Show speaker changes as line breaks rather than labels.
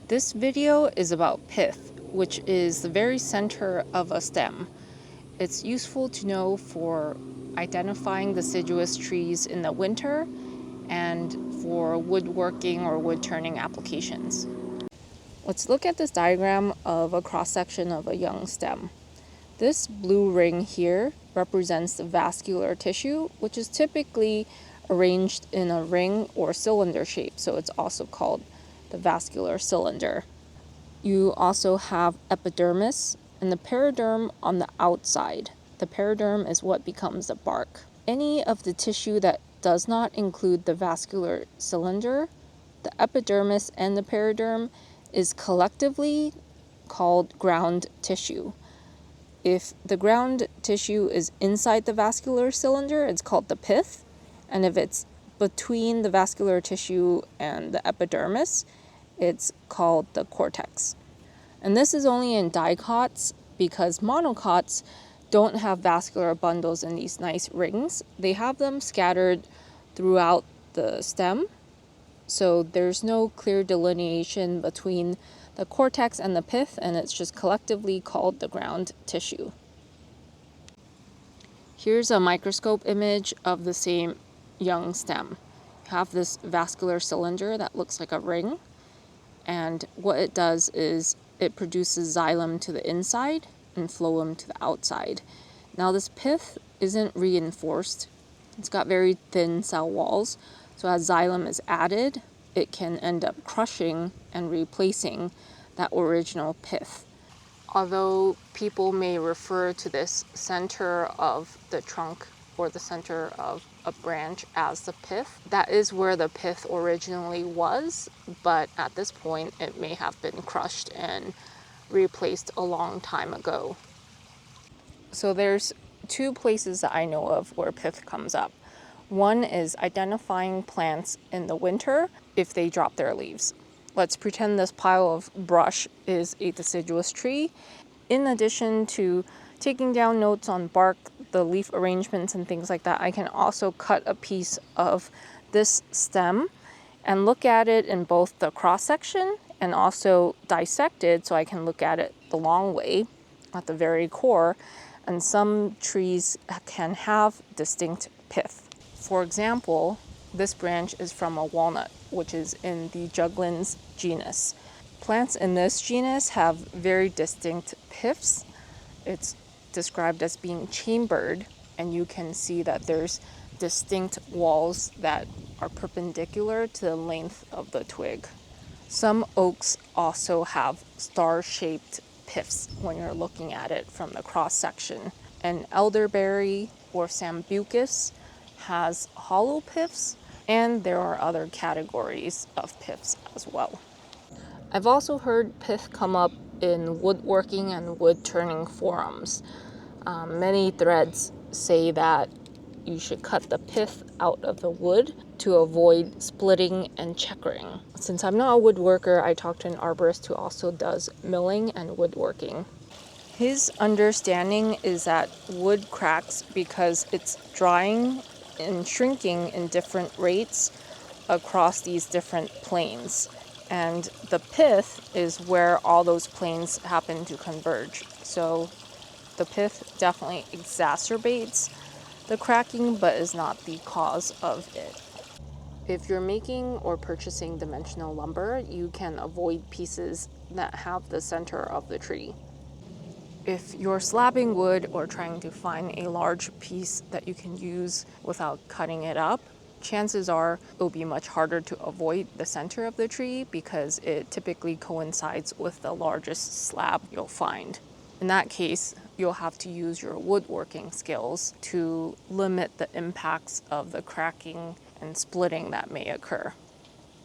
This video is about pith, which is the very center of a stem. It's useful to know for identifying deciduous trees in the winter and for woodworking or wood turning applications. Let's look at this diagram of a cross-section of a young stem. This blue ring here represents the vascular tissue, which is typically arranged in a ring or cylinder shape, so it's also called the vascular cylinder. You also have epidermis and the periderm on the outside. The periderm is what becomes the bark. Any of the tissue that does not include the vascular cylinder, the epidermis and the periderm, is collectively called ground tissue. If the ground tissue is inside the vascular cylinder, it's called the pith, and if it's between the vascular tissue and the epidermis, it's called the cortex. And this is only in dicots because monocots don't have vascular bundles in these nice rings. They have them scattered throughout the stem, so there's no clear delineation between the cortex and the pith, and it's just collectively called the ground tissue. Here's a microscope image of the same young stem. You have this vascular cylinder that looks like a ring, and what it does is it produces xylem to the inside and phloem to the outside. Now this pith isn't reinforced. It's got very thin cell walls, so as xylem is added, it can end up crushing and replacing that original pith. Although people may refer to this center of the trunk or the center of a branch as the pith, that is where the pith originally was, but at this point it may have been crushed and replaced a long time ago. So there's two places that I know of where pith comes up. One is identifying plants in the winter if they drop their leaves. Let's pretend this pile of brush is a deciduous tree. In addition to taking down notes on bark, the leaf arrangements and things like that, I can also cut a piece of this stem and look at it in both the cross section and also dissect it so I can look at it the long way at the very core. And some trees can have distinct pith. For example, this branch is from a walnut, which is in the Juglans genus. Plants in this genus have very distinct piths. It's described as being chambered, and you can see that there's distinct walls that are perpendicular to the length of the twig. Some oaks also have star-shaped piths when you're looking at it from the cross-section. And elderberry or sambucus has hollow piths, and there are other categories of piths as well. I've also heard pith come up in woodworking and wood turning forums. Many threads say that you should cut the pith out of the wood to avoid splitting and checkering. Since I'm not a woodworker, I talked to an arborist who also does milling and woodworking. His understanding is that wood cracks because it's drying and shrinking in different rates across these different planes. And the pith is where all those planes happen to converge. So the pith definitely exacerbates the cracking, but is not the cause of it. If you're making or purchasing dimensional lumber, you can avoid pieces that have the center of the tree. If you're slabbing wood or trying to find a large piece that you can use without cutting it up, chances are it'll be much harder to avoid the center of the tree because it typically coincides with the largest slab you'll find. In that case, you'll have to use your woodworking skills to limit the impacts of the cracking and splitting that may occur.